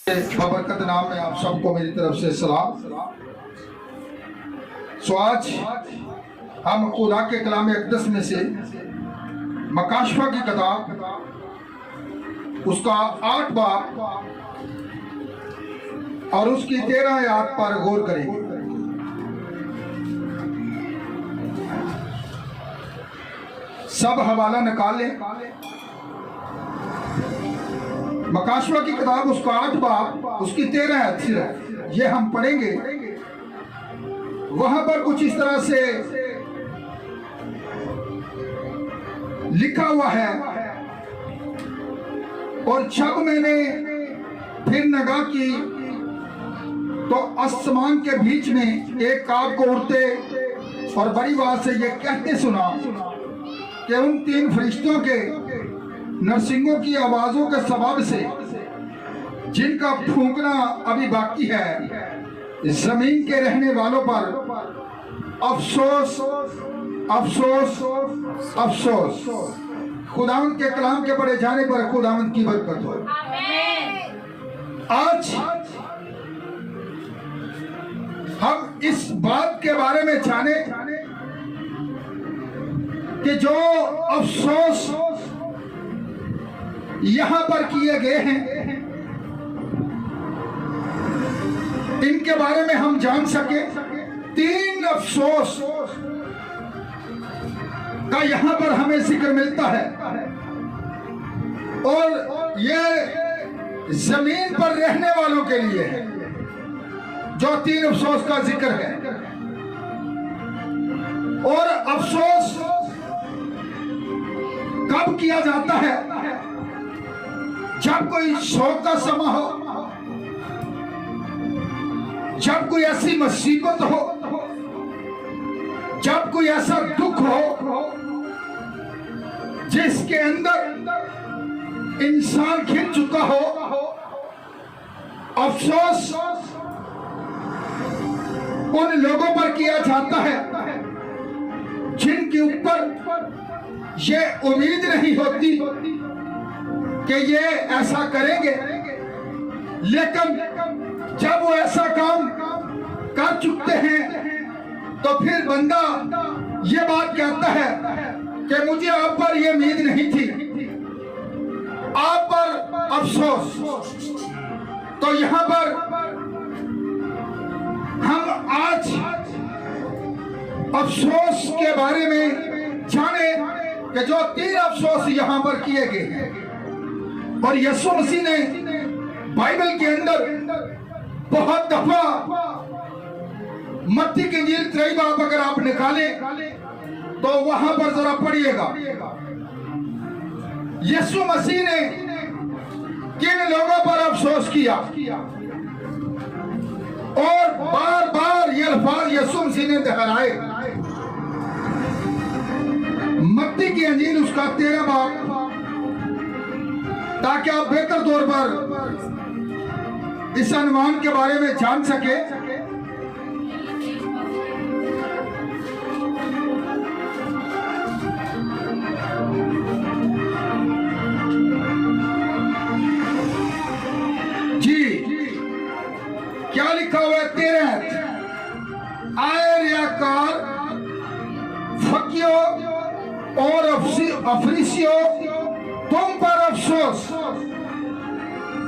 बाबरकत नाम में आप सबको मेरी तरफ से सलाम। सो आज हम खुदा के कलाम अक़दस में से मकाशफा की किताब उसका 8 बाब और उसकी 13 आयत पर गौर करेंगे। सब हवाला निकालें। मकाशवा की किताब उसका 8 बाब उसकी 13 आयत ये हम पढ़ेंगे। वहां पर कुछ इस तरह से लिखा हुआ है, और जब मैंने फिर निगाह की तो आसमान के बीच में एक काग को उड़ते और बड़ी आवाज से ये कहते सुना कि उन 3 फरिश्तों के नरसिंगों की आवाजों के सबब से जिनका फूंकना अभी बाकी है, जमीन के रहने वालों पर अफसोस अफसोस अफसोस। खुदावंद के कलाम के पढ़े जाने पर खुदावंद की बरकत हो। आज हम इस बात के बारे में जाने कि जो अफसोस यहां पर किए गए हैं, इनके बारे में हम जान सके। 3 अफसोस का यहां पर हमें जिक्र मिलता है, और ये जमीन पर रहने वालों के लिए है जो 3 अफसोस का जिक्र है। और अफसोस कब किया जाता है? जब कोई शोक का समा हो, जब कोई ऐसी मुसीबत हो, जब कोई ऐसा दुख हो जिसके अंदर इंसान खिल चुका हो। अफसोस उन लोगों पर किया जाता है जिनके ऊपर ये उम्मीद नहीं होती कि ये ऐसा करेंगे, लेकिन जब वो ऐसा काम कर चुकते हैं तो फिर बंदा ये बात कहता है कि मुझे आप पर ये उम्मीद नहीं थी, आप पर अफसोस। तो यहां पर हम आज अफसोस के बारे में जाने कि जो 3 अफसोस यहां पर किए गए हैं। और यीशु मसीह ने बाइबल के अंदर बहुत दफा मत्ती की इंजील 3 बाब अगर आप निकालें तो वहां पर जरा पढ़िएगा यीशु मसीह ने किन लोगों पर अफसोस किया, और बार बार ये अल्फाज यीशु मसीह ने दोहराए। मत्ती की इंजील उसका 13 बाब, ताकि आप बेहतर तौर पर इस अनुमान के बारे में जान सके। जी क्या लिखा हुआ है? 13 आयरकार फकियो और अफरीसियों, तुम पर अफसोस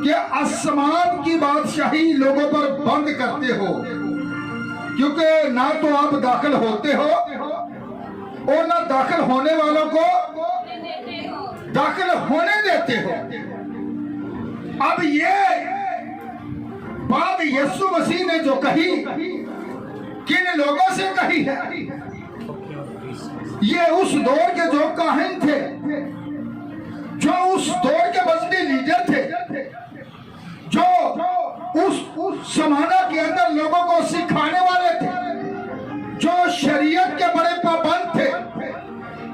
कि आसमान की बादशाही लोगों पर बंद करते हो, क्योंकि ना तो आप दाखिल होते हो और ना दाखिल होने वालों को दाखिल होने देते हो। अब ये बात यीशु मसीह ने जो कही, किन लोगों से कही है? ये उस दौर के जो काहिन थे, जो उस दौर के मजहबी लीडर थे, जो उस जमाना के अंदर लोगों को सिखाने वाले थे, जो शरीयत के बड़े पाबंद थे,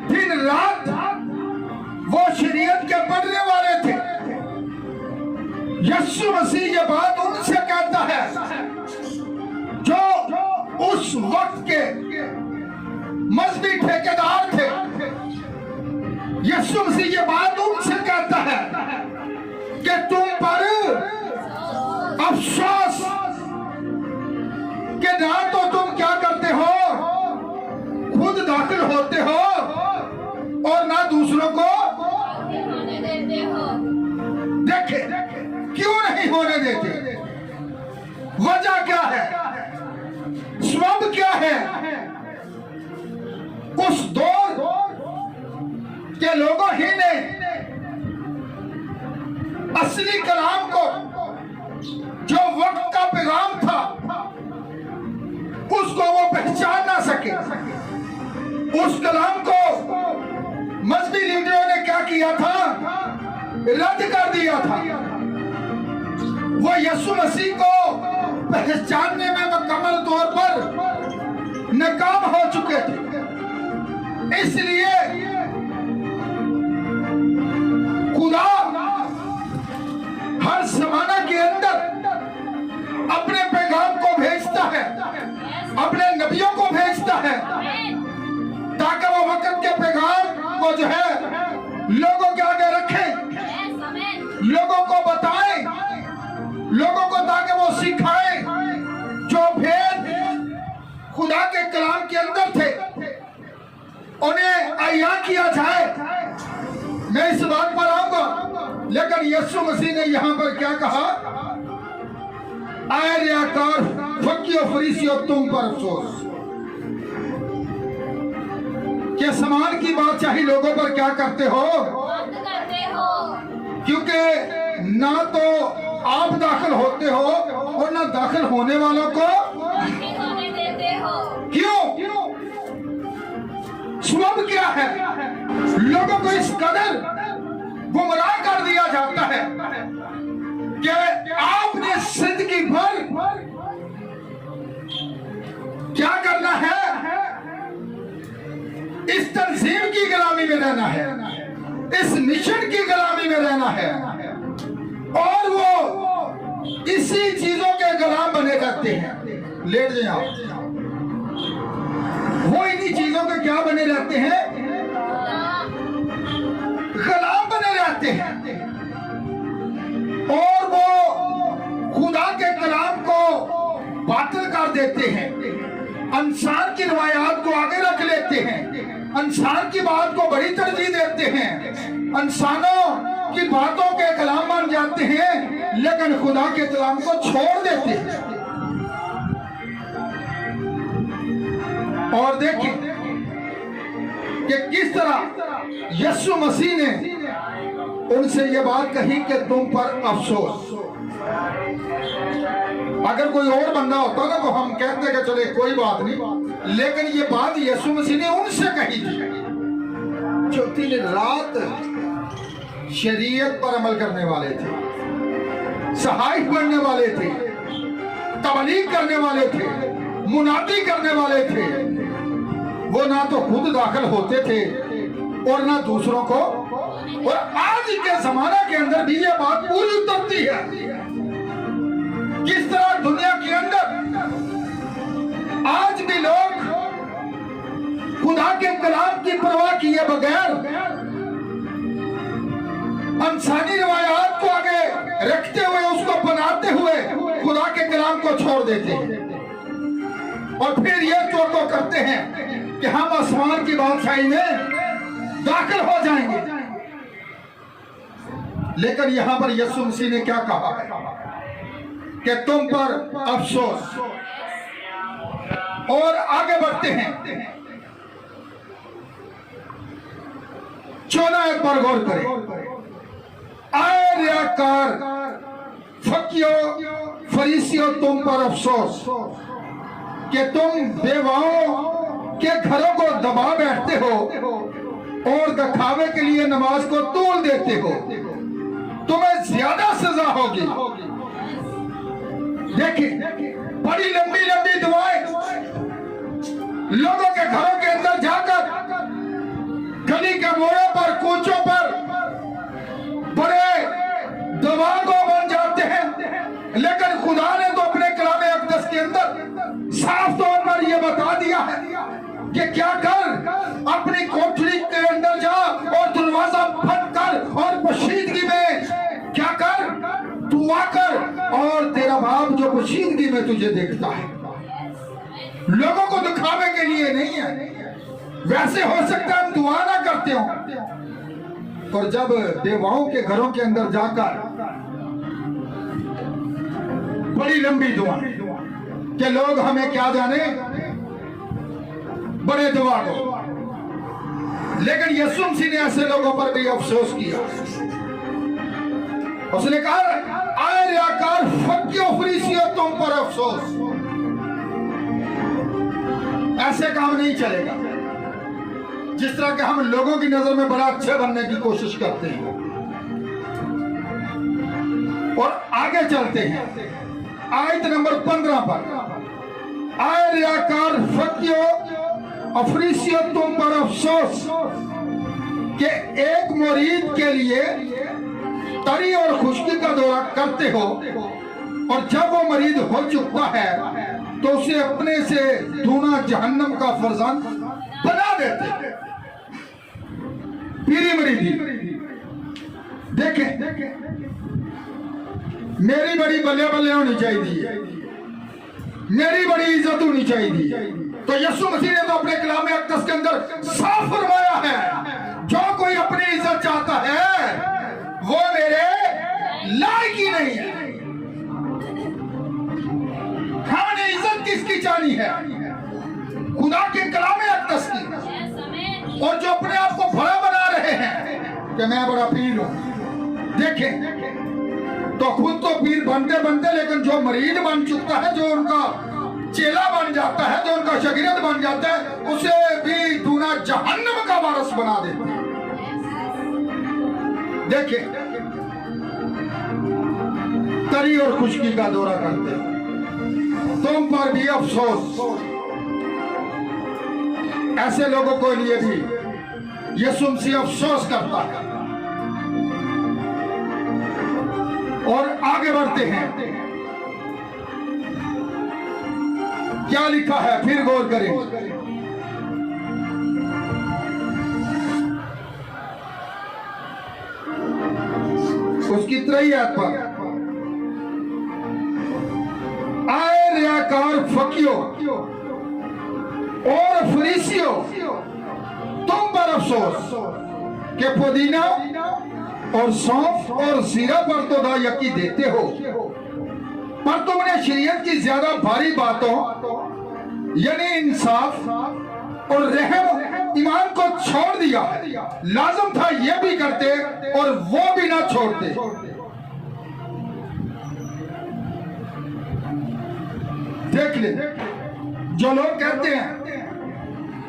दिन रात वो शरीयत के पढ़ने वाले थे। यीशु मसीह ये बात उनसे कहता है जो उस वक्त के मजहबी ठेकेदार थे। यीशु मसीह ये बात उनसे कहता है कि तुम पर अफसोस कि ना तो तुम क्या करते हो, खुद दाखिल होते हो और ना दूसरों को होने देते हो। देखे क्यों नहीं होने देते? वजह क्या है, सबब क्या है? उस दौर के लोगों ही ने असली कलाम को, जो वक्त का पैगाम था, उसको वो पहचान ना सके। उस कलाम को मजहबी लीडरों ने क्या किया था, रद्द कर दिया था। वो यीशु मसीह को पहचानने में मुकम्मल तौर पर नाकाम हो चुके थे। इसलिए खुदा हर जमाना के अंदर अपने पैगाम को भेजता है, अपने नबियों को भेजता है, ताकि वो वक्त के पैगाम को जो है लोगों के आगे रखें, लोगों को बताएं, लोगों को ताकि वो सिखाएं जो भेद खुदा के कलाम के अंदर थे उन्हें अय्या किया जाए। मैं इस बात पर आऊंगा, लेकिन यीशु मसीह ने यहां पर क्या कहा, आए रियाकार फकीरों फरीसियों तुम पर अफसोस। क्या समान की बादशाही लोगों पर क्या करते हो, क्योंकि ना तो आप दाखिल होते हो और ना दाखिल होने वालों को होने देते हो। क्यों? सबब क्या है? लोगों को इस कदर गुमराह कर दिया जाता है कि आपने जिंदगी भर क्या करना है, इस तंजीम की गुलामी में रहना है, इस मिशन की गुलामी में रहना है, और वो इसी चीजों के गुलाम बने रहते हैं। लेट जाए आप, वो इन्हीं चीजों के क्या बने रहते हैं, गुलाम बने रहते हैं, और वो खुदा के कलाम को बातिल कर देते हैं, इंसान की रवायात को आगे रख लेते हैं, इंसान की बात को बड़ी तरजीह देते हैं, इंसानों की बातों के कलाम बन जाते हैं, लेकिन खुदा के कलाम को छोड़ देते हैं। और देखिए कि किस तरह यीशु मसीह ने उनसे ये बात कही कि तुम पर अफसोस। अगर कोई और बंदा होता ना तो हम कहते कि चले कोई बात नहीं, लेकिन ये बात यीशु मसीह ने उनसे कही थी जो दिन रात शरीयत पर अमल करने वाले थे, सहाय बनने वाले थे, तबलीग करने वाले थे, मुनादी करने वाले थे। वो ना तो खुद दाखिल होते थे और ना दूसरों को। और आज के जमाने के अंदर भी ये बात पूरी उतरती है, किस तरह दुनिया के अंदर आज भी लोग खुदा के कलाम की परवाह किए बगैर इंसानी रवायात को आगे रखते हुए, उसको बनाते हुए खुदा के कलाम को छोड़ देते हैं, और फिर ये तो करते हैं कि हम आसमान की बादशाही में दाखिल हो जाएंगे। लेकिन यहां पर यीशु मसीह ने क्या कहा है कि तुम पर अफसोस। और आगे बढ़ते हैं, 14 पर गौर करें। आए रियाकार फकीरों फरीसियों तुम पर अफसोस कि तुम बेवाओं के घरों को दबा बैठते हो और दिखावे के लिए नमाज को तोड़ देते हो, तुम्हें ज्यादा सजा होगी। देखिए, बड़ी लंबी लंबी दुआएं लोगों के घरों के अंदर जाकर, गली के मोड़ों पर, कूचों पर बड़े दबागो बन जाते हैं, लेकिन खुदा ने तो अपने कलाम अक़दस के अंदर साफ तौर पर यह बता दिया है कि क्या कर, अपनी कोठरी के अंदर जा और दरवाजा बंद कर और पोशीदगी में क्या कर, दुआ कर, और तेरा पोशीदगी में तुझे देखता है, लोगों को दिखावे के लिए नहीं है। वैसे हो सकता है हम दुआ ना करते हो, और जब देवाओं के घरों के अंदर जाकर बड़ी लंबी दुआ कि लोग हमें क्या जाने, बड़े दुआ को, लेकिन यीशु मसीह ने ऐसे लोगों पर भी अफसोस किया। उसने कहा, आए रियाकार फकियो फरीसियों, तुम पर अफसोस। ऐसे काम नहीं चलेगा। जिस तरह के हम लोगों की नजर में बड़ा अच्छे बनने की कोशिश करते हैं और आगे चलते हैं आयत नंबर 15 पर, आए रियाकार फकियो फरीसियों, तुम पर अफसोस कि एक मुरीद के लिए तरी और खुशकी का दौरा करते हो, और जब वो मरीज हो चुका है तो उसे अपने से दूना जहन्नम का फर्जंद बना देते। पीरी मरीदी देखें, मेरी बड़ी बल्ले बल्ले होनी चाहिए, मेरी बड़ी इज्जत होनी चाहिए। तो यीशु मसीह ने तो अपने कलाम अक़दस के अंदर साफ फरमाया है, जो कोई अपनी इज्जत चाहता है वो मेरे लायक ही नहीं है। हमने इज्जत किसकी चाहनी है? खुदा के कलाम अक़दस की। और जो अपने आप को बड़ा बना रहे हैं कि मैं बड़ा पीर हूं, देखें तो खुद तो पीर बनते बनते, लेकिन जो मरीज बन चुका है, जो उनका चेला बन जाता है, जो उनका शागिर्द बन जाता है, उसे भी दूना जहन्नम का वारिस बना देते हैं। देखिए, तरी और खुशकी का दौरा करते, तुम पर भी अफसोस। ऐसे लोगों के लिए भी यीशु मसीह अफसोस करता है। और आगे बढ़ते हैं, क्या लिखा है, फिर गौर करें। उसकी 3 आयत पर, आए रियाकार फकियो और फरीसियों, तुम पर अफसोस कि पुदीना और सौंफ और जीरा पर तो दायकी देते हो, पर तुमने शरीयत की ज्यादा भारी बातों यानी इंसाफ और रहम ईमान को छोड़ दिया है। लाजम था ये भी करते और वो भी ना छोड़ते। देख ले, जो लोग कहते हैं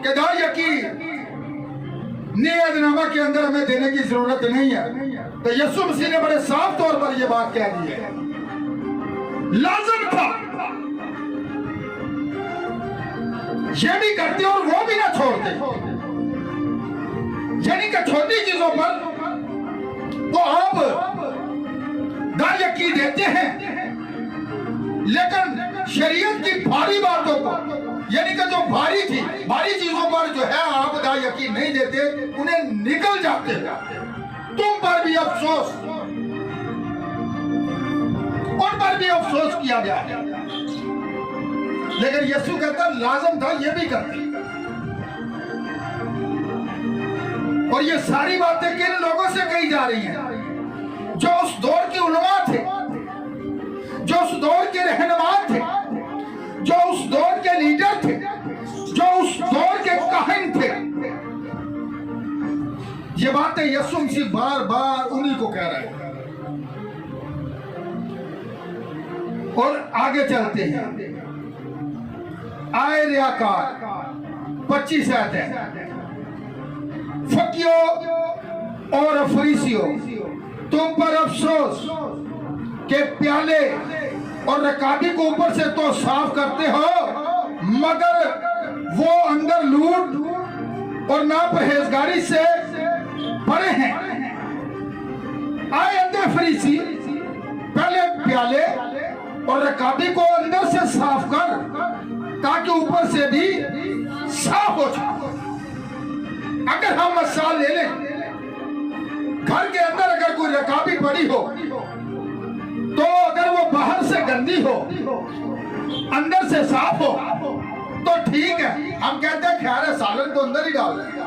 कि दायकी नियतनामा के अंदर हमें देने की जरूरत नहीं है, तो यीशु मसीह ने बड़े साफ तौर पर यह बात कह दी है, लाजम था ये भी करते और वो भी ना छोड़ते। यानी कि छोटी चीजों पर तो आप दायकी देते हैं, लेकिन शरीयत की भारी बातों पर, यानी कि जो भारी थी, भारी चीजों पर जो है आप दायकी नहीं देते, उन्हें निकल जाते हैं। तुम पर भी अफसोस, उन पर भी अफसोस किया गया है, लेकिन यीशु कहता लाजम था ये भी करते। और ये सारी बातें किन लोगों से कही जा रही हैं? जो उस दौर के उलमा थे, जो उस दौर के रहनुमा थे, जो उस दौर के लीडर थे, जो उस दौर के काहिन थे। ये बातें यीशु मसीह बार बार उन्हीं को कह रहे हैं। और आगे चलते हैं, आए रियाकार 25 आयत है, फकियो और फरीसियों, तुम पर अफसोस के प्याले और रकाबी को ऊपर से तो साफ करते हो, मगर वो अंदर लूट और नापरहेजगारी से भरे हैं। आए अंदर फरीसी, पहले प्याले और रकाबी को अंदर से साफ कर, ताकि ऊपर से भी साफ हो जाए। अगर हम मिसाल ले लें, घर के अंदर अगर कोई रकाबी पड़ी हो, तो अगर वो बाहर से गंदी हो, अंदर से साफ हो तो ठीक है, हम कहते हैं खैर है, सालन तो अंदर ही डाल देगा,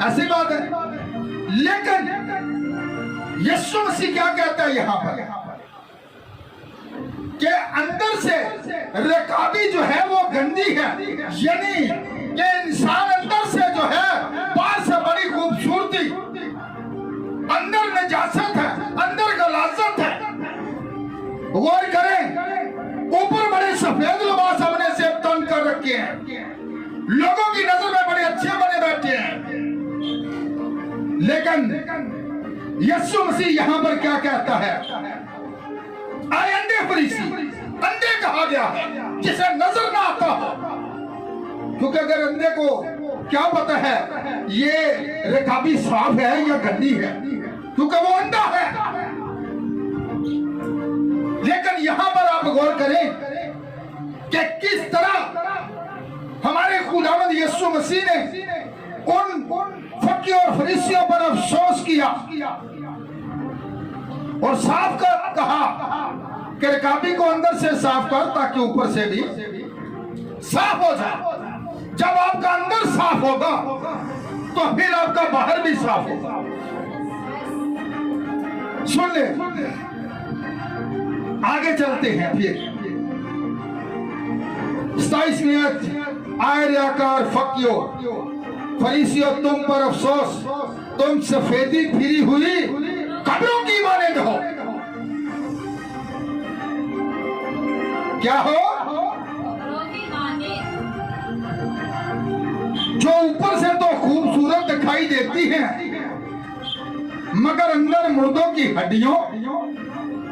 ऐसी बात है। लेकिन यीशु मसीह क्या कहता है यहाँ पर कि अंदर से रकाबी जो है वो गंदी है, यानी कि इंसान अंदर से जो है बाहर से बड़ी खूबसूरती, अंदर नजासत है, अंदर गलाजत है। गौर करें, ऊपर बड़े सफेद लिबास हमने से तन कर रखे हैं, लोगों की नजर में बड़े अच्छे बने बैठे हैं, लेकिन यीशु मसीह यहां पर क्या कहता है? आए अंधे फरीसी, अंधे कहा गया है जिसे नजर ना आता हो, क्योंकि अगर अंधे को क्या पता है ये रकाबी साफ है या गंदी है, क्योंकि वो अंधा है। लेकिन यहां पर आप गौर करें कि किस तरह हमारे खुदावंद यीशु मसीह ने उन फकीरों और फरीसियों पर अफसोस किया और साफ कर कहा कि रकाबी को अंदर से साफ कर ताकि ऊपर से भी साफ हो जाए। जब आपका अंदर साफ होगा तो फिर आपका बाहर भी साफ होगा। सुन ले, आगे चलते हैं फिर 27 आय आकार फकियो फरीसियों, तुम पर अफसोस, तुम सफेदी फिरी हुई कब्रों की मानंद हो। क्या हो? जो ऊपर से तो खूबसूरत दिखाई देती हैं, मगर अंदर मुर्दों की हड्डियों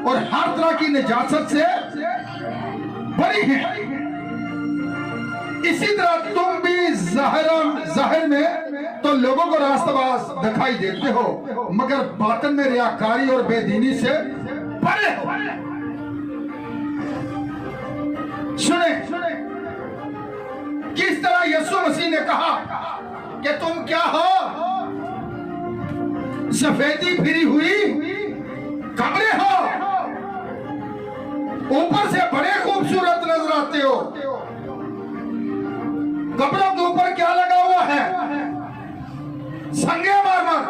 और हर तरह की निजासत से भरी हैं। इसी तरह तुम भी जाहिर में तो लोगों को रास्तबाज दिखाई देते हो, मगर बातन में रियाकारी और बेदीनी से परे हो। सुने किस तरह यीशु मसीह ने कहा कि तुम क्या हो? सफेदी फिरी हुई कब्रें हो, ऊपर से बड़े खूबसूरत नजर आते हो, कब्रों के ऊपर क्या लगा हुआ है? संगे मारमर,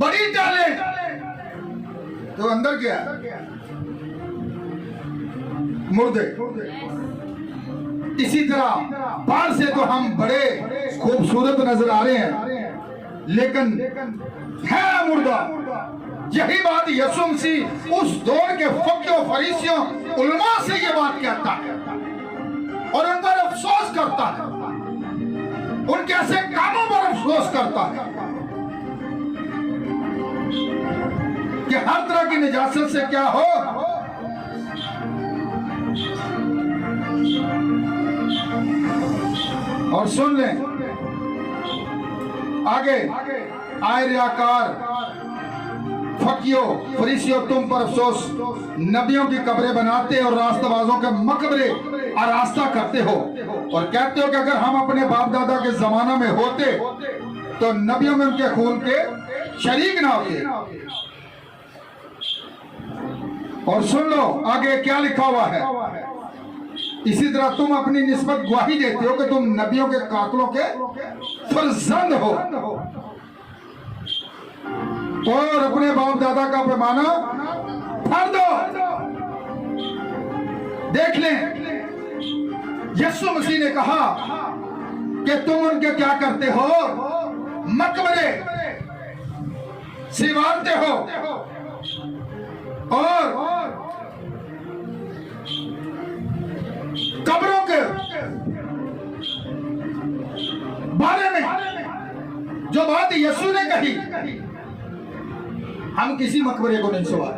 बड़ी टाले, तो अंदर क्या? मुर्दे। इसी तरह बाहर से तो हम बड़े खूबसूरत नजर आ रहे हैं, लेकिन है मुर्दा। यही बात यीशु मसीह उस दौर के फकीरों फरीसियों उलमा से ये बात कहता है और उन पर अफसोस करता है, उनके ऐसे कामों पर अफसोस करता है कि हर तरह की निजासत से क्या हो, और सुन लें आगे, आय रियाकार फकियो फरीसियों, तुम पर अफसोस, नबियों की कब्रें बनाते और रास्ताबाजों के मकबरे आरास्ता करते हो और कहते हो कि अगर हम अपने बाप दादा के जमाना में होते तो नबियों में उनके खून के शरीक ना होते। और सुन लो आगे क्या लिखा हुआ है, इसी तरह तुम अपनी निस्बत गवाही देते हो कि तुम नबियों के कातलों के फर्जंद हो और अपने बाप दादा का पैमाना भर दो। देख लें, यीशु मसीह ने कहा कि तुम उनके क्या करते हो? मकबरे सिवारते हो और कब्रों के बारे में जो बात यीशु ने कही, हम किसी मकबरे को नहीं सवार।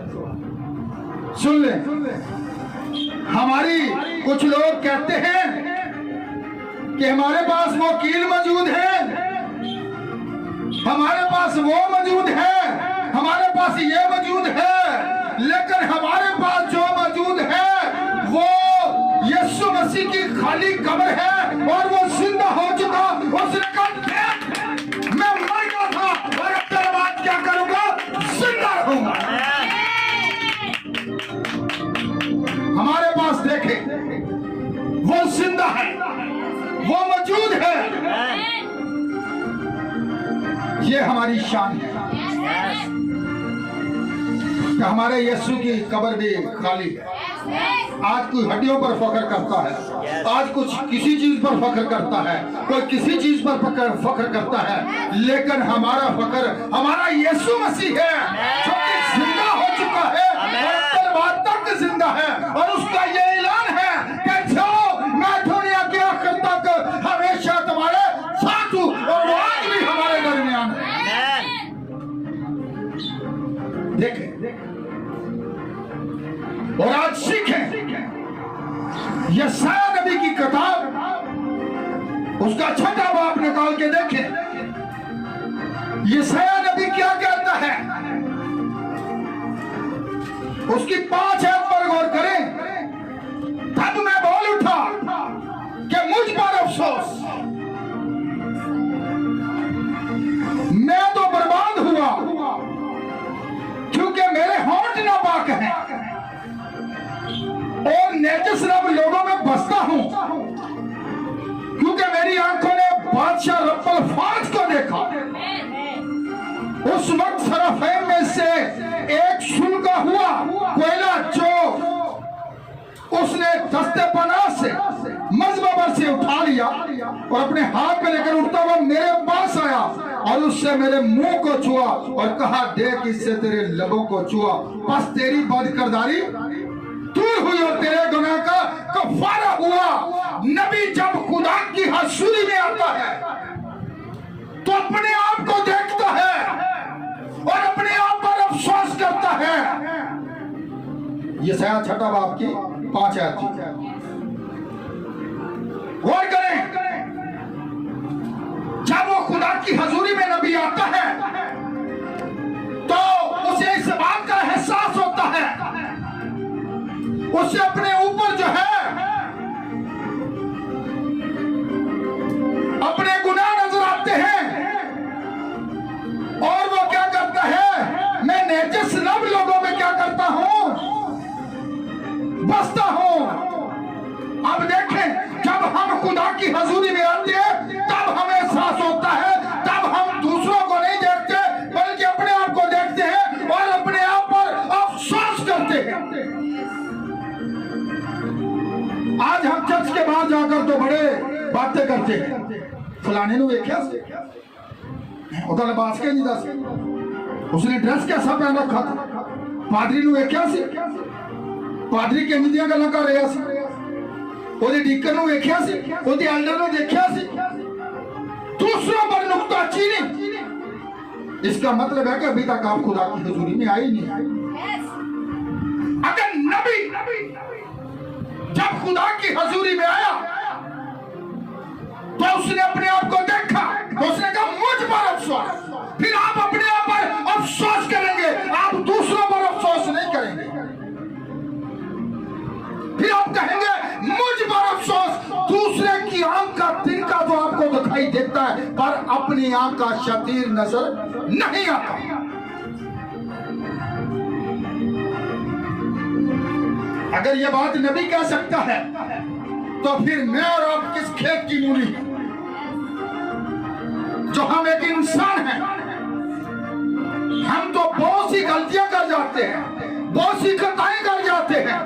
सुन ले, हमारी कुछ लोग कहते हैं कि हमारे पास वो कील मौजूद है, हमारे पास वो मौजूद है, हमारे पास ये मौजूद है, लेकिन हमारे पास जो मौजूद है वो यीशु मसीह की खाली कब्र है और वो जिंदा हो चुका। उसने कहा मैं मर गया था और अब तेरे बाद क्या करूंगा? जिंदा रहूंगा। ये हमारी शान है कि हमारे यीशु की कब्र भी खाली है। आज कोई हड्डियों पर फख्र करता है, आज कुछ किसी चीज पर फख्र करता है, कोई किसी चीज पर फख्र करता है, लेकिन हमारा फख्र हमारा यीशु मसीह है जो कि जिंदा हो चुका है और तलवार तक जिंदा है। और उसका ये ऐलान है कि जो मैं दुनिया के आखिर तक हमेशा तुम्हारे साथ हूं और वो आज भी हमारे दरमियान है। देखें और आज सीखें यशायाह नबी की किताब उसका 6वां बाब निकाल के देखें यशायाह नबी क्या कहता है। उसकी 5 आयत पर गौर करें। तब मैं बोल उठा कि मुझ पर अफसोस, मैं तो बर्बाद हुआ क्योंकि मेरे होंठ नापाक हैं और नेजस रब लोगों में बसता हूं, क्योंकि मेरी आंखों ने बादशाह रब्बुल फाज को देखा। उस वक्त सराफैम में से एक सुलगा हुआ कोयला जो उसने दस्ते पनाह से मजबबर से उठा लिया और अपने हाथ में लेकर उठता हुआ मेरे पास आया और उससे मेरे मुंह को छुआ और कहा, देख इससे तेरे लबों को छुआ, बस तेरी बदकिरदारी दूर हुई और तेरे गुनाह का कफारा हुआ। नबी जब खुदा की हजूरी में आता है तो अपने आप को देखता है और अपने आप पर अफसोस करता है। यशायाह 6वां बाब की 5 आयत थी। गौर करें, जब वो खुदा की हजूरी में नबी आता है तो उसे इस बात का एहसास होता है, उसे अपने ऊपर जो है अपने गुनाह नजर आते हैं और वो क्या करता है, मैं नेजस लब लोगों में क्या करता हूं, बसता हूं। अब देखें, जब हम खुदा की हजूरी में आते हैं तब हमें एहसास होता है, तब हम दूसरों को नहीं देखते बल्कि अपने आप को देखते हैं और अपने आप पर अफसोस करते हैं। आज हम चर्च के बाहर जाकर तो बड़े बातें करते हैं, फलाने ने देखा उधर लिबास के नहीं दस, उसने ड्रेस कैसा पहन रखा था, पादरी ने देखा सी, पादरी के निदियां गल्लां कर रहा सी, ओदे डीकन ने देखा सी, ओदे एल्डर ने देखा सी, दूसरों पर नुक्ताचीनी। इसका मतलब है कि अभी तक आप खुदा की हजूरी में आए नहीं। अगर नबी जब खुदा की हजूरी में आया तो उसने अपने आप को देखा तो उसने कहा मुझ पर अफसोस। फिर आप अपने आप पर अफसोस करेंगे, आप दूसरों पर अफसोस नहीं करेंगे। फिर आप कहेंगे मुझ पर अफसोस, दूसरे की आंख का तिनका तो आपको दिखाई देता है पर अपनी आंख का शतीर नजर नहीं आता। अगर यह बात नबी कह सकता है तो फिर मैं और आप किस खेत की मूली है जो हम एक इंसान हैं। हम तो बहुत सी गलतियां कर जाते हैं, बहुत सी खताएं कर जाते हैं,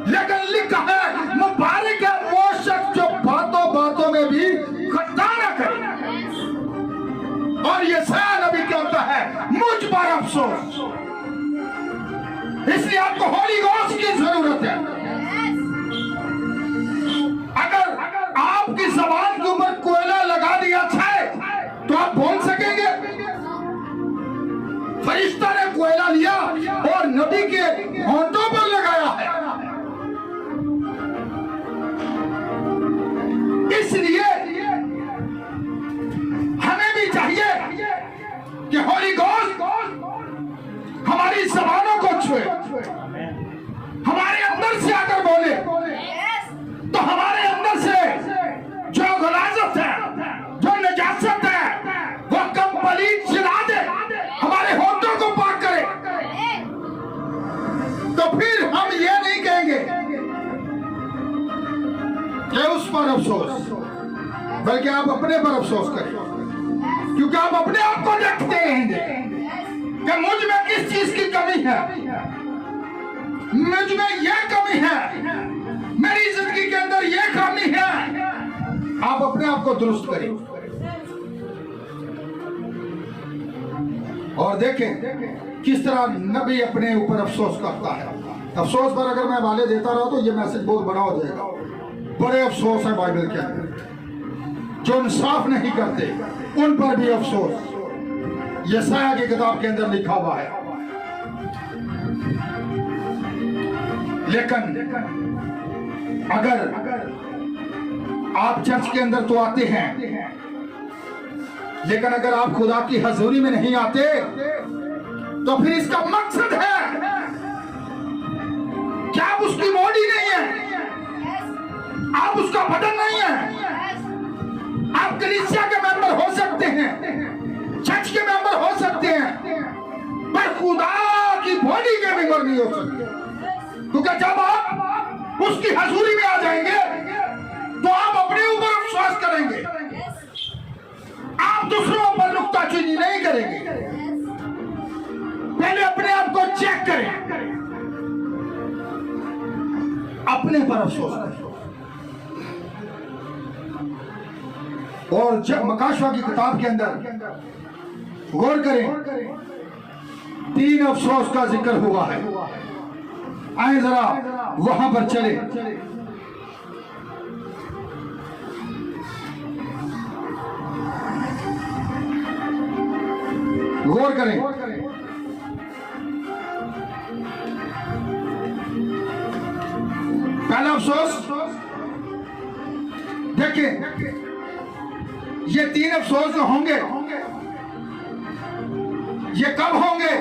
लेकिन लिखा है मुबारक है वो शख्स जो बातों बातों में भी खता न करे। और ये यशायाह नबी कहता है मुझ पर अफसोस। इसलिए आपको होली गोश्त की जरूरत है। अगर आपकी जबान के ऊपर कोयला लगा दिया जाए तो आप बोल सकेंगे? फरिश्ता ने कोयला लिया और नबी के होंठों पर लगाया है। इसलिए हमें भी चाहिए कि होली गोश्त हमारी जबानों को छुए, हमारे अंदर से आकर बोले, तो हमारे अंदर से जो गलाजत है, जो नजासत है, वो कंप्लीट जला दे, हमारे होठों को पाक करे। तो फिर हम ये नहीं कहेंगे कि उस पर अफसोस, बल्कि आप अपने पर अफसोस करें। क्योंकि आप अपने आप को देखते रहेंगे कि मुझ में किस चीज की कमी है, मुझ में यह कमी है, मेरी जिंदगी के अंदर यह कमी है। आप अपने आप को दुरुस्त करें और देखें किस तरह नबी अपने ऊपर अफसोस करता है। अफसोस पर अगर मैं वाले देता रहा तो ये मैसेज बहुत बड़ा हो जाएगा। बड़े अफसोस है बाइबल के अंदर, जो इंसाफ नहीं करते उन पर भी अफसोस। यशायाह की किताब के अंदर लिखा हुआ है। लेकिन अगर आप चर्च के अंदर तो आते हैं, लेकिन अगर आप खुदा की हजूरी में नहीं आते तो फिर इसका मकसद है कि आप उसकी बॉडी नहीं है, आप उसका बदन नहीं है। आप कलीसिया के मेंबर हो सकते हैं, चर्च के मेंबर हो सकते हैं, पर खुदा की बॉडी के मेंबर नहीं हो सकते। क्योंकि जब आप उसकी हजूरी में आ जाएंगे तो आप अपने ऊपर विश्वास करेंगे, आप दूसरों पर नुक्ताचीनी नहीं करेंगे। पहले अपने आप को चेक करें, अपने पर अफसोस करें। और जब मकाशवा की किताब के अंदर गौर करें, 3 अफसोस का जिक्र हुआ है। आए जरा वहां पर चले। गौर करें, पहला अफसोस देखें, ये 3 अफसोस जो होंगे ये कब होंगे?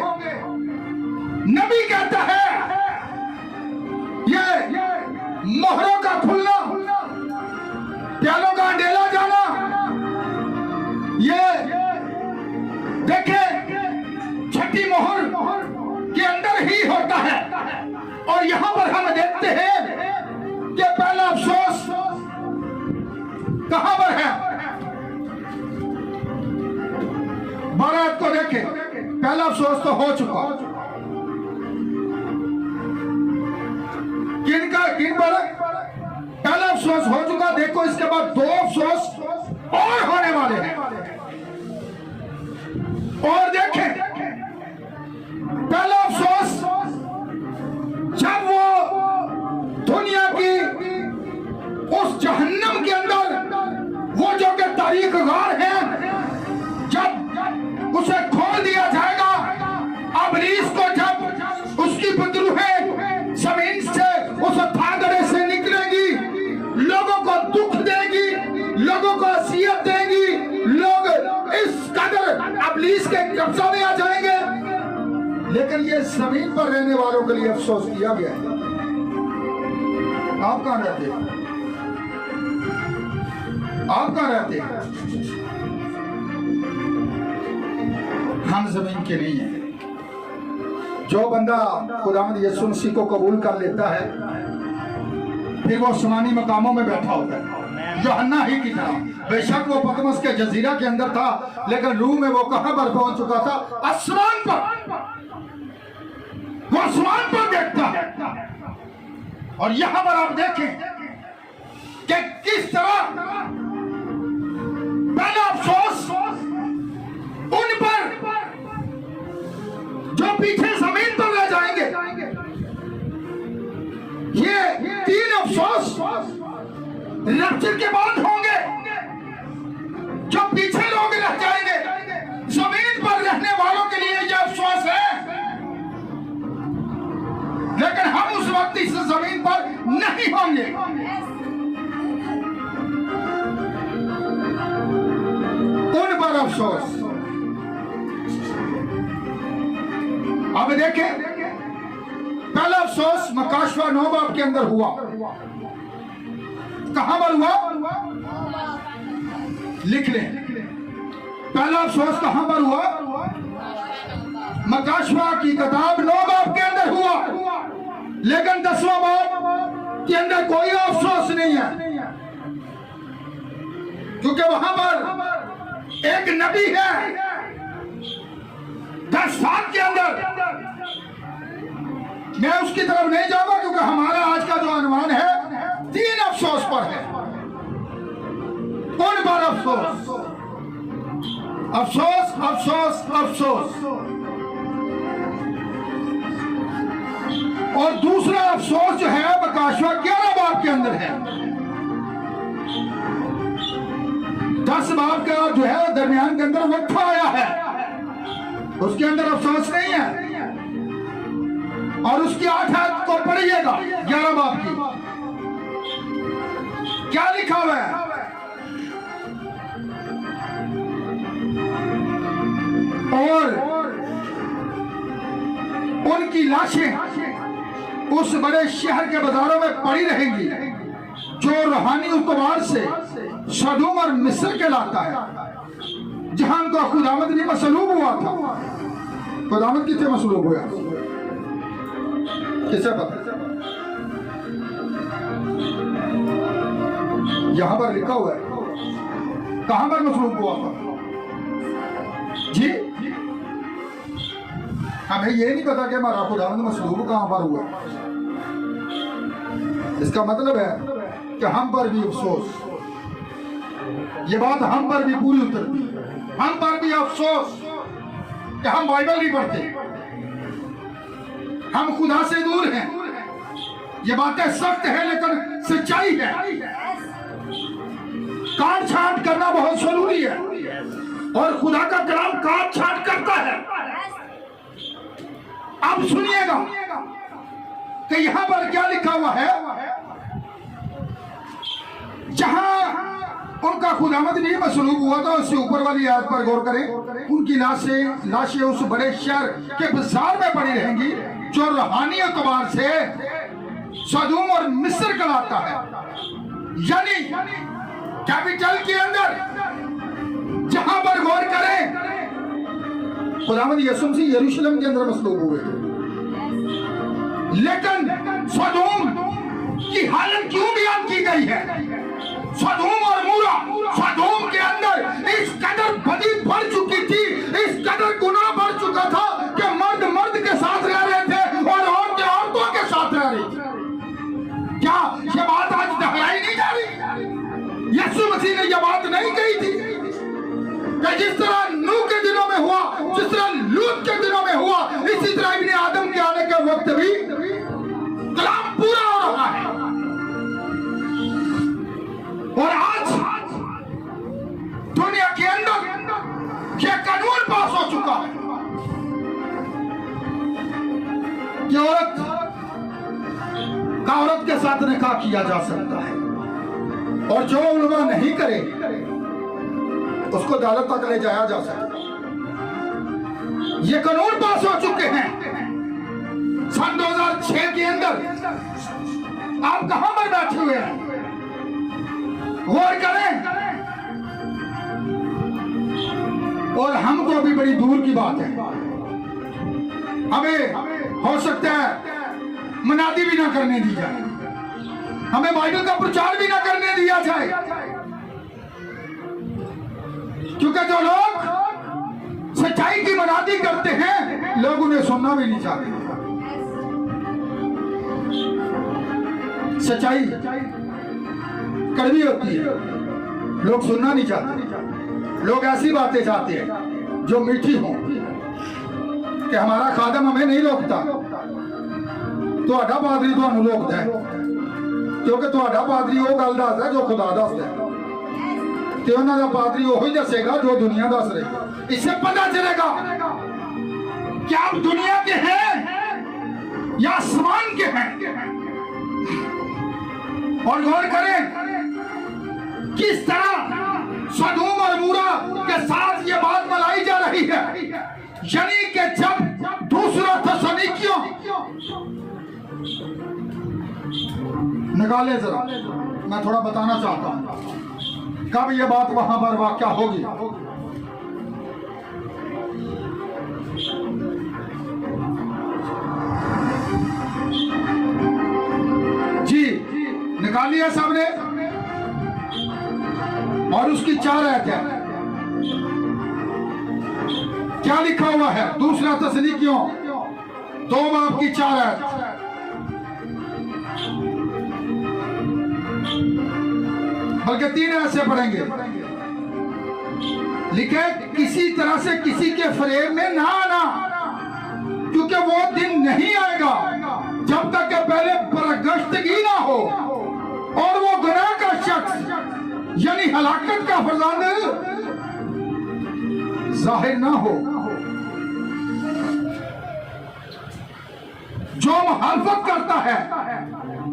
नबी कहता है ये मोहरों का खुलना, प्यालों का अंधेला जाना, ये देखे छठी मोहर के अंदर ही होता है। और यहां पर हम देखते हैं कि पहला अफसोस कहां पर है? बारात को देखे, पहला अफसोस तो हो चुका। किन पर पहला अफसोस हो चुका। देखो इसके बाद 2 अफसोस और होने वाले हैं। और देखें, पहला अफसोस जब वो दुनिया की उस जहन्नम के अंदर वो जो कि तारीख गार है, जब उसे खोल दिया जाएगा, अबलीस को जब उसकी बदरूहें जमीन से उस थागड़े से निकलेगी, लोगों को दुख देगी, लोगों को असियत देगी, लोग इस कदर अबलीस के कब्जा में आ जाएंगे। लेकिन ये जमीन पर रहने वालों के लिए अफसोस किया गया है। आप कहां रहते हैं? आप कहां रहते हैं? हम जमीन के नहीं है। जो बंदा खुदावंद यीशु मसीह को कबूल कर लेता है, फिर वो आसमानी मकामों में बैठा होता है, यूहन्ना ही की तरह। बेशक वो पतमस के जजीरा के अंदर था, लेकिन रूह में वो कहां पर पहुंच चुका था? आसमान पर। वो आसमान पर देखता है। और यहां पर आप देखें कि किस तरह पहला अफसोस उन पर जो पीछे जमीन पर रह जाएंगे। ये 3 अफसोस रैप्चर के बाद होंगे। जो पीछे लोग रह जाएंगे, जमीन पर रहने वालों के लिए यह अफसोस है। लेकिन हम उस वक्त इस जमीन पर नहीं होंगे। उन पर अफसोस। अब देखें, पहला अफसोस मकाशवा 9 बाब के अंदर हुआ। कहां पर हुआ? लिख लें, पहला अफसोस कहां पर हुआ? मकाशवा की किताब 9 बाब के अंदर हुआ। लेकिन 10वां बाब के अंदर कोई अफसोस नहीं है, क्योंकि वहां पर एक नबी है 10 साल के अंदर। मैं उसकी तरफ नहीं जाऊंगा क्योंकि हमारा आज का जो अनुमान है 3 अफसोस पर है। उन पर अफसोस, अफसोस, अफसोस, अफसोस। और दूसरा अफसोस जो है बकाशवा 11 बाब के अंदर है। 10 बाब का जो है दरमियान के अंदर वक्फा आया है, उसके अंदर अफसोस नहीं है। और उसकी 8 आयत को पढ़िएगा 11 बाब की, क्या लिखा हुआ है? और उनकी लाशें उस बड़े शहर के बाजारों में पड़ी रहेंगी जो रूहानी उतवार से सदूम और मिस्र के लाता है, जहां उनका खुदावंद भी मसलूब हुआ था। खुदावंद कितने मसलूब हुआ किसे पता? यहां पर लिखा हुआ है, कहां पर मसलूब हुआ था जी? हमें ये नहीं पता कि हमारा खुदावंद मसलूब कहां पर हुआ। इसका मतलब है कि हम पर भी अफसोस, ये बात हम पर भी पूरी उतरती है। हम पर भी अफसोस कि हम बाइबल नहीं पढ़ते, हम खुदा से दूर हैं। ये बातें सख्त है लेकिन सच्चाई है। काट छांट करना बहुत जरूरी है और खुदा का कलाम काट छांट करता है। अब सुनिएगा कि यहां पर क्या लिखा हुआ है। जहां उनका खुदावंद भी मसलूब हुआ था उससे ऊपर वाली आयत पर गौर करें। उनकी लाशें उस बड़े शहर के बाजार में पड़ी रहेंगी जो रूहानी एतबार से सदूम और मिस्र कहलाता है, यानी कैपिटल के अंदर। जहां पर गौर करें खुदावंद यीशु मसीह यरूशलेम के अंदर मसलूब हुए थे, लेकिन सदूम की हालत क्यों बयान की गई है? सदूम और मूरा, सदूम के अंदर इस कदर बदी बढ़ चुकी थी, इस कदर गुनाह बढ़ चुका था कि मर्द मर्द के साथ रह रहे थे और औरतें औरतों के साथ रह रही थी। क्या ये बात आज दोहराई नहीं जा रही? यीशु मसीह ने यह बात नहीं कही थी कि जिस तरह नूह के दिनों में हुआ, जिस तरह लूत के दिनों में हुआ, इसी तरह इब्ने आदम के आने के वक्त भी कलाम पूरा हो रहा है। और आज दुनिया के अंदर यह कानून पास हो चुका है कि औरत के साथ निकाह किया जा सकता है और जो उल्मा नहीं करे उसको अदालत तक ले जाया जा सकता है। ये कानून पास हो चुके हैं सन 2006 के अंदर। आप कहां पर बैठे हुए हैं? गौर करें। और हमको अभी बड़ी दूर की बात है, हमें हो सकता है मनादी भी ना करने दी जाए, हमें बाइबल का प्रचार भी ना करने दिया जाए, क्योंकि जो लोग सच्चाई की मनादी करते हैं लोग उन्हें सुनना भी नहीं चाहते। सच्चाई कड़वी होती है, लोग सुनना नहीं चाहते। लोग ऐसी बातें चाहते हैं जो मीठी हों कि हमारा खादम हमें नहीं रोकता, ਤੁਹਾਡਾ ਪਾਦਰੀ ਤੁਹਾਨੂੰ ਰੋਕਦਾ ਹੈ ਕਿਉਂਕਿ ਤੁਹਾਡਾ ਪਾਦਰੀ ਉਹ ਗੱਲ ਦੱਸਦਾ ਜੋ ਖੁਦਾ ਦੱਸਦਾ ਤੇ ਉਹਨਾਂ ਦਾ ਪਾਦਰੀ ਉਹੀ ਦੱਸੇਗਾ जो दुनिया दस रही। इससे पता चलेगा कि आप दुनिया के हैं या आसमान के हैं। और गौर करें किस तरह सदूम और मूरा के साथ ये बात मलाई जा रही है, यानी कि जब दूसरा थस्सलुनीकियों निकाले जरा, मैं थोड़ा बताना चाहता हूं कब ये बात वहां पर वाक़या होगी। जी निकाल लिया सामने और उसकी 4 आयत है। क्या लिखा हुआ है? दूसरा तस्सलीकियों 2 बाब की 4 आयत, बल्कि 3 आयत से पढ़ेंगे। लिखे किसी तरह से किसी के फरेब में ना आना, क्योंकि वो दिन नहीं आएगा जब तक के पहले परगश्तगी ना हो और वो गुनाह का शख्स यानी हलाकत का फरजांद जाहिर ना हो। जो मुखालफत करता है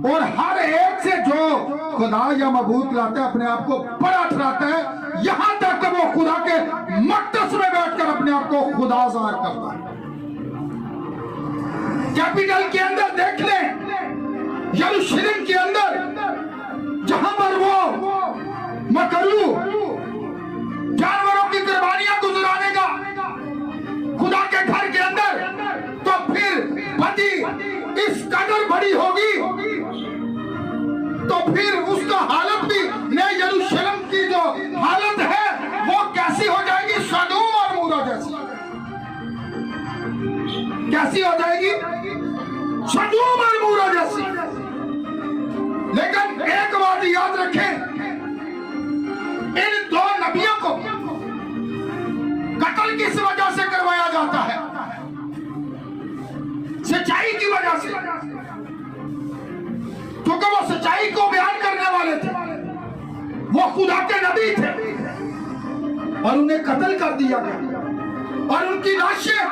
और हर एक से जो खुदा या मबूत लाता है अपने आप को बड़ा ठहराता है, यहां तक कि वो खुदा के मक़दस में बैठकर अपने आप को खुदा ज़ाहिर करता है। कैपिटल के अंदर देख लें, यरूशलेम के अंदर जहां पर वो मकरू जानवरों की कुर्बानियां गुजराने का खुदा के घर के अंदर, तो फिर बदी इस कदर बड़ी होगी तो फिर उसका हालत भी ने यरूशलेम की जो हालत है वो कैसी हो जाएगी? सदूम और मूरा जैसी। कैसी हो जाएगी? सदूम और मूरा जैसी। लेकिन एक बात याद रखें, इन 2 नबियों को कत्ल किस वजह से करवाया जाता है? सच्चाई की वजह से, क्योंकि वो सच्चाई को बयान करने वाले थे, वो खुदा के नबी थे, और उन्हें कत्ल कर दिया गया और उनकी लाशें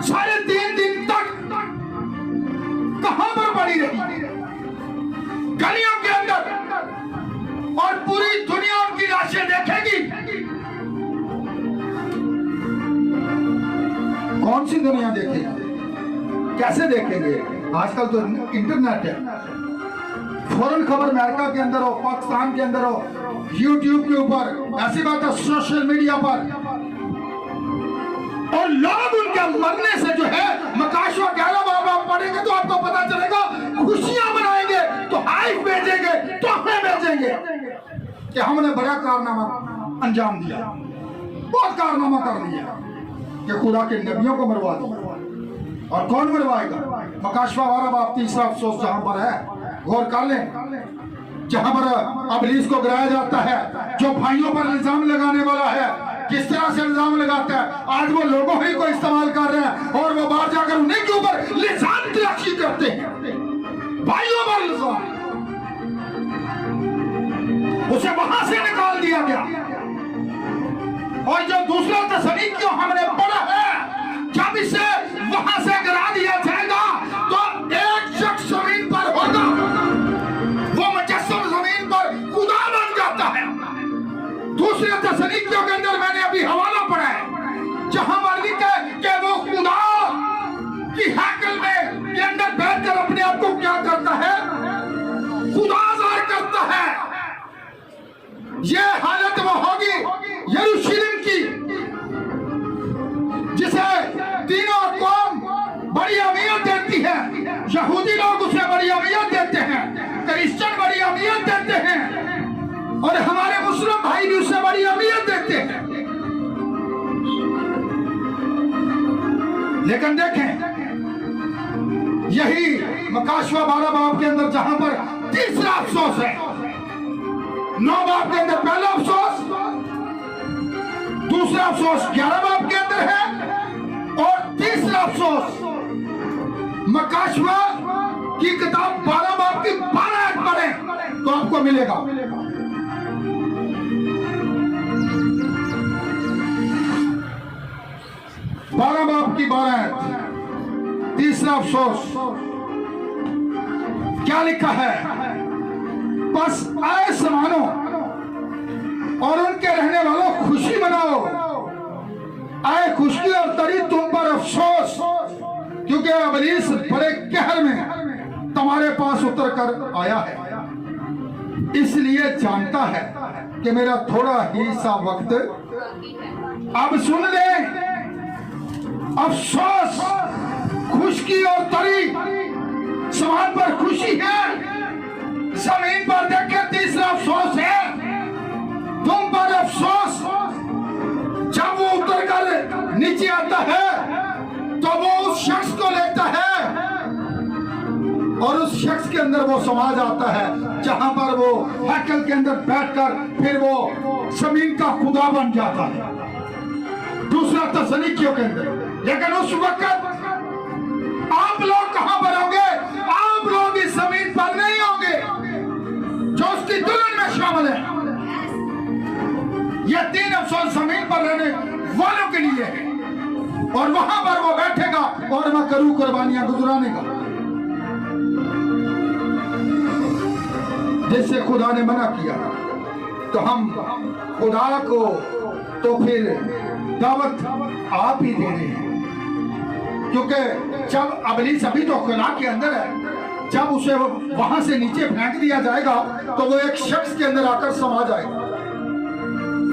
3.5 दिन तक कहां पर पड़ी रही? गलियों के अंदर, और पूरी दुनिया उनकी लाशें देखेगी। कौन सी दुनिया देखेगी? कैसे देखेंगे? आजकल तो इंटरनेट है, फौरन खबर अमेरिका के अंदर हो, पाकिस्तान के अंदर हो, यूट्यूब के ऊपर, ऐसी बात है सोशल मीडिया पर, और लोग उनके मरने से जो है मकाशवा 11 बाब आप पढ़ेंगे तो आपको पता चलेगा, खुशियां मनाएंगे, तो हाइप भेजेंगे, तोहफे भेजेंगे कि हमने बड़ा कारनामा अंजाम दिया, बहुत कारनामा कर लिया कि खुदा के नबियों को मरवा दिया। और कौन मरवाएगा? मकाशवा 12 बाब 3 अफसोस जहां पर है, गौर कर लें, जहां पर अबलीस को गिराया जाता है, जो भाइयों पर इल्जाम लगाने वाला है, किस तरह से इल्जाम लगाता है। आज वो लोगों ही को इस्तेमाल कर रहे हैं और वो बाहर जाकर उन्हीं के ऊपर इल्जाम तलाशी करते हैं, भाइयों पर इल्जाम। उसे वहां से निकाल दिया गया। और जो दूसरा तस्सलीकियों हमने पढ़ा है, जब इसे वहां से गिरा दिया जाएगा तो एक शख्स जमीन पर होगा, वो मुजस्सम जमीन पर खुदा बन जाता है। दूसरे तस्सलीकियों के अंदर मैंने अभी हवाला पढ़ा है, जहां पर लिखा है कि वो खुदा की हैकल में के अंदर बैठकर अपने आप को क्या करता है? खुदा ज़ाहिर करता है। ये हालत वो होगी यरूशलेम की, जिसे तीनों कौम बड़ी अहमियत देती है। यहूदी लोग उसे बड़ी अहमियत देते हैं, क्रिश्चियन बड़ी अहमियत देते हैं, और हमारे मुस्लिम भाई भी उसे बड़ी अहमियत देते हैं। लेकिन देखें, यही मकाशवा 12 बाब के अंदर जहां पर तीसरा अफसोस है, 9 बाब के अंदर पहला अफसोस, दूसरा अफसोस 11 बाब के अंदर है, और तीसरा अफसोस मकाशवा की किताब 12 बाब की 12 आयत पढ़ें तो आपको मिलेगा। 12 बाब की 12 आयत, तीसरा अफसोस क्या लिखा है? बस आए समानो और उनके रहने वालों खुशी मनाओ, आए खुशी और तरी तुम पर अफसोस, क्योंकि अबलीस बड़े कहर में तुम्हारे पास उतर कर आया है, इसलिए जानता है कि मेरा थोड़ा ही सा वक्त। अब सुन ले, अफसोस, खुशकी और तरी, समान पर खुशी है, जमीन पर देखे तीसरा अफसोस है, तुम पर अफसोस, जब वो उतर शख्स के अंदर वो समा जाता है जहां पर वो हैकल के अंदर बैठकर फिर वो जमीन का खुदा बन जाता है। दूसरा तसनीकियों के अंदर। लेकिन उस वक्त आप लोग कहां पर होंगे? आप लोग इस जमीन पर नहीं होंगे जो उसकी दुल्हन में शामिल है। ये 3 अफसोस जमीन पर रहने वालों के लिए है और वहां पर वो बैठेगा और मैं करूं कुर्बानियां गुजराने का, जिससे खुदा ने मना किया। तो हम खुदा को तो फिर दावत आप ही दे रहे हैं, क्योंकि जब अबलीस अभी तो खुदा के अंदर है, जब उसे वहां से नीचे फेंक दिया जाएगा तो वो एक शख्स के अंदर आकर समा जाएगा,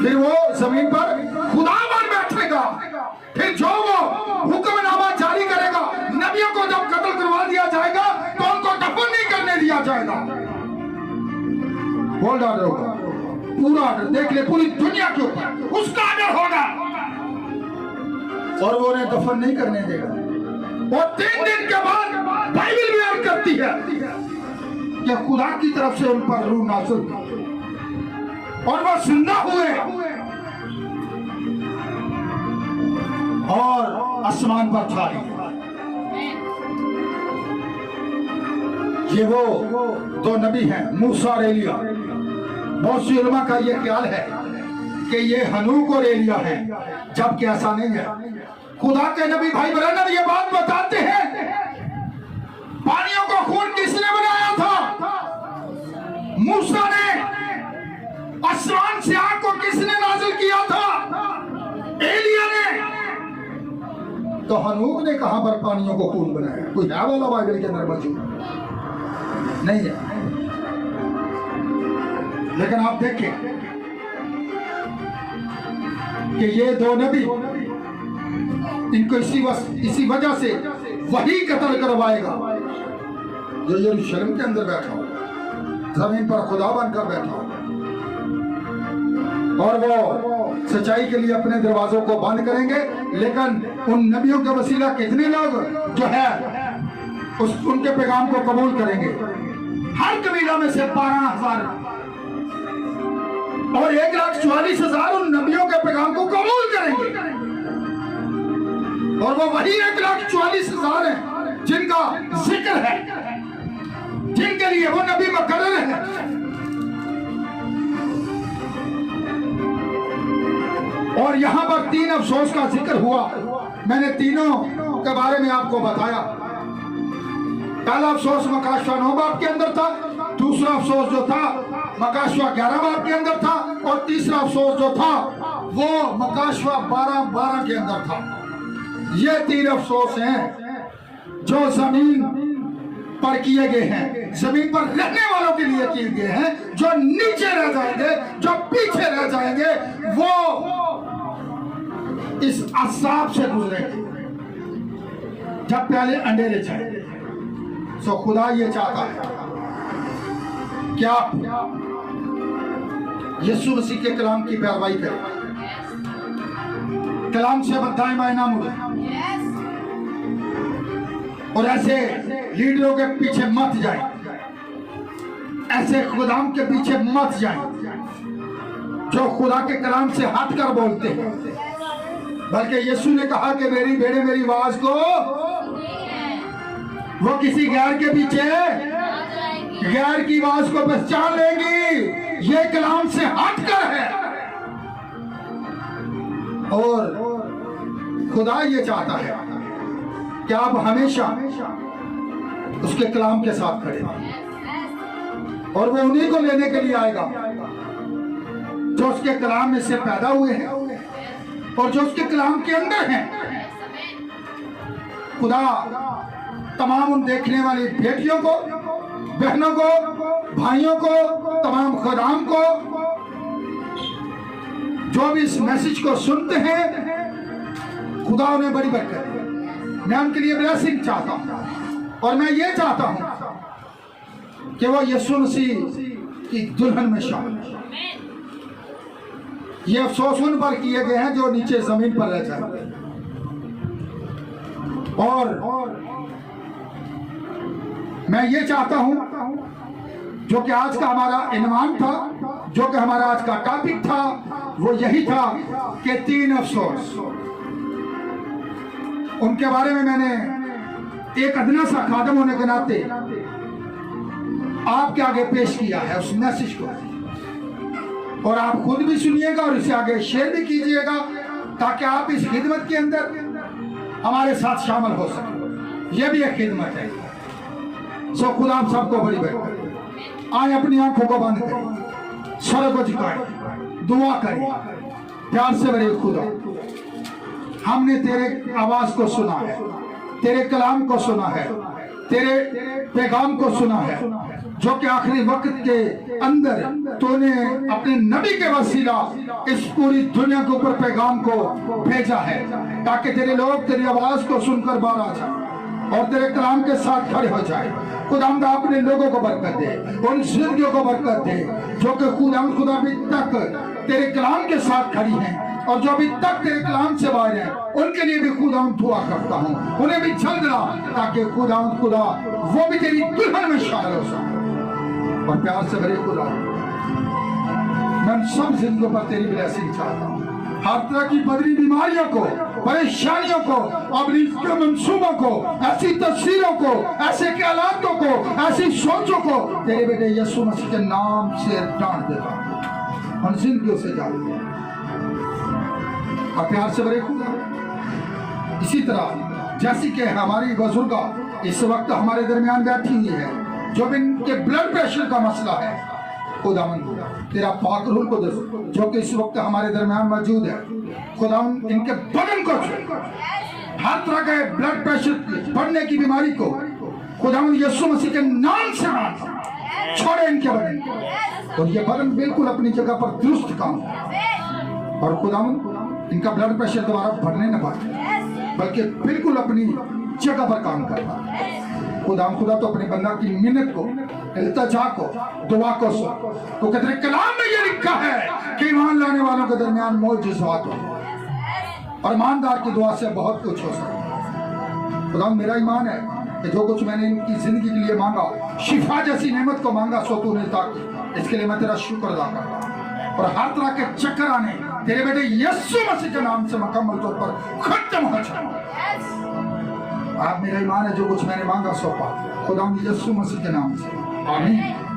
फिर वो जमीन पर खुदा बन बैठेगा। फिर जो वो हुक्मनामा जारी करेगा, नबियों को जब कत्ल करवा दिया जाएगा तो उनको दफन नहीं करने दिया जाएगा। वर्ल्ड ऑर्डर होगा, पूरा ऑर्डर देख ले, पूरी दुनिया के ऊपर उसका ऑर्डर होगा और वो उन्हें दफन नहीं करने देगा। और 3 दिन के बाद बाइबल भी अर्ज करती है कि खुदा की तरफ से उन पर रूह नाज़िल और वो जिंदा हुए और आसमान पर छा रही। ये वो 2 नबी हैं, मूसा और एलिया। बहुत सी उलमा का ये ख्याल है कि ये हनूक और एलिया है, जबकि ऐसा नहीं है। खुदा के नबी भाई बरनर ये बात बताते हैं, पानियों को खून किसने बनाया था? मूसा ने। आसमान से आग को किसने नाजिल किया था? एलिया ने। तो हनूक ने कहां पर पानियों को खून बनाया? कोई है वाला बाइबल के अंदर मौजूद नहीं है। लेकिन आप देखें कि ये 2 नबी, इनको इसी वजह से वही कत्ल करवाएगा जो यरूशलेम के अंदर बैठा हो, जमीन पर खुदा बनकर बैठा हो, और वो सच्चाई के लिए अपने दरवाजों को बंद करेंगे। लेकिन उन नबियों के वसीला कितने लोग जो है उनके पैगाम को कबूल करेंगे? हर कबीला में से 12,000 और 1,44,000 उन नबियों के पैगाम को कबूल करेंगे। और वो वही 1,44,000 है जिनका जिक्र है, जिनके लिए वो नबी मुकर्रर है। और यहां पर 3 अफसोस का जिक्र हुआ। मैंने तीनों के बारे में आपको बताया। पहला अफसोस मकाशवा 9 बाब के अंदर था, दूसरा अफसोस जो था मकाशवा 11 बाब के अंदर था, और तीसरा अफसोस जो था वो मकाशवा 12 के अंदर था। ये 3 अफसोस हैं जो जमीन पर किए गए हैं, जमीन पर रहने वालों के लिए किए गए हैं। जो नीचे रह जाएंगे, जो पीछे रह जाएंगे, वो इस असाब से गुजरेंगे जब पहले अंधेरे जाएंगे। सो खुदा ये चाहता है कि आप यीशु मसीह के कलाम की पैरवाई करें, कलाम से बद्दाएं मायना मुड़े, और ऐसे लीडरों के पीछे मत जाए, ऐसे खुदाम के पीछे मत जाए जो खुदा के कलाम से हटकर बोलते हैं। बल्कि यीशु ने कहा कि मेरी भेड़ें मेरी आवाज को, वो किसी गैर के पीछे, गैर की आवाज को पहचान लेंगी। ये कलाम से हटकर है। और खुदा ये चाहता है कि आप हमेशा उसके कलाम के साथ खड़े, और वो उन्हीं को लेने के लिए आएगा जो उसके कलाम में से पैदा हुए हैं और जो उसके कलाम के अंदर हैं। खुदा तमाम उन देखने वाली बेटियों को, बहनों को, भाइयों को, तमाम खुदाम को जो भी इस मैसेज को सुनते हैं, खुदा उन्हें बड़ी बरकत दे। मैं उनके लिए ब्लेसिंग चाहता हूं, और मैं ये चाहता हूं कि वो यीशु मसीह की दुल्हन में शामिल हो। ये अफसोस उन पर किए गए हैं जो नीचे जमीन पर रह जाते हैं। और मैं ये चाहता हूं, जो कि आज का हमारा इन्वान था, जो कि हमारा आज का टॉपिक था, वो यही था कि 3 अफसोस। उनके बारे में मैंने एक अदना सा खादम होने के नाते आपके आगे पेश किया है उस मैसेज को, और आप खुद भी सुनिएगा और इसे आगे शेयर भी कीजिएगा, ताकि आप इस खिदमत के अंदर हमारे साथ शामिल हो सकें। यह भी एक खिदमत है। सो खुदा आप सबको बड़ी बरकत। आए अपनी आंखों को बंद करें, सर को झुकाएं, दुआ करें। प्यार से बड़े खुदा, हमने तेरे आवाज को सुना है, तेरे कलाम को सुना है, तेरे पैगाम को सुना है, जो कि आखिरी वक्त के अंदर तूने अपने नबी के वसीला इस पूरी दुनिया के ऊपर पैगाम को भेजा है, ताकि तेरे लोग तेरी आवाज को सुनकर बाहर आ जाए और तेरे कलाम के साथ खड़े हो जाए। खुदावंद अपने लोगों को बरकत दे, उन जिंदगियों को बरकत दे जो कि खुदा अभी तक तेरे कलाम के साथ खड़ी हैं, और जो अभी तक तेरे कलाम से बाहर हैं, उनके लिए भी खुदावंद दुआ करता हूँ, उन्हें भी जल्द ला, ताकि खुदावंद खुदा वो भी तेरी दुल्हन में शामिल हो सके। और प्यार से भरे खुदा, मैं सब जिंदगियों पर तेरी ब्लेसिंग चाहता हूँ। हर तरह की बदरी बीमारियों को, परेशानियों को, अपनी मंसूबों को, ऐसी तस्वीरों को, ऐसे ख्यालातों को, ऐसी सोचों को तेरे बेटे यीशु मसीह के नाम से डांट देता हूँ, उन जिंदगियों से जा देता हूँ। और प्यार से भरे खुदा, इसी तरह जैसी कि हमारी बुजुर्गा इस वक्त हमारे दरमियान बैठी हुई है, जो भी इनके ब्लड प्रेशर का मसला है, खुदावंद तेरा पाक रूह को दे, जो कि इस वक्त हमारे दरमियान मौजूद है। खुदावंद इनके बदन को छू, हर तरह के ब्लड प्रेशर बढ़ने की बीमारी को खुदावंद यीशु मसीह के नाम से मारता, छोड़े इनके बदन को, और ये बदन बिल्कुल अपनी जगह पर दुरुस्त काम, और खुदावंद इनका ब्लड प्रेशर दोबारा बढ़ने न पाए, बल्कि बिल्कुल अपनी जगह पर काम करता। खुदा तो अपने बंदा की मिन्नत को, इल्तिजा को, दुआ को सुन। तो तेरे कलाम में ये लिखा है कि ईमान लाने वालों के दरमियान मौजूदात हो, और ईमानदार की दुआ से बहुत कुछ हो सकता। खुदा मेरा ईमान है कि जो कुछ मैंने इनकी जिंदगी के लिए मांगा, शिफा जैसी नेमत को मांगा, सो तूने ताकि इसके लिए मैं तेरा शुक्र अदा करता हूं। और हर तरह के चक्कर आने तेरे बेटे यीशु मसीह के नाम से मुकम्मल तौर पर खत्म हो जाए। आप मेरा ईमान है, जो कुछ मैंने मांगा सौंपा खुदा यीशु मसीह के नाम से, आमीन।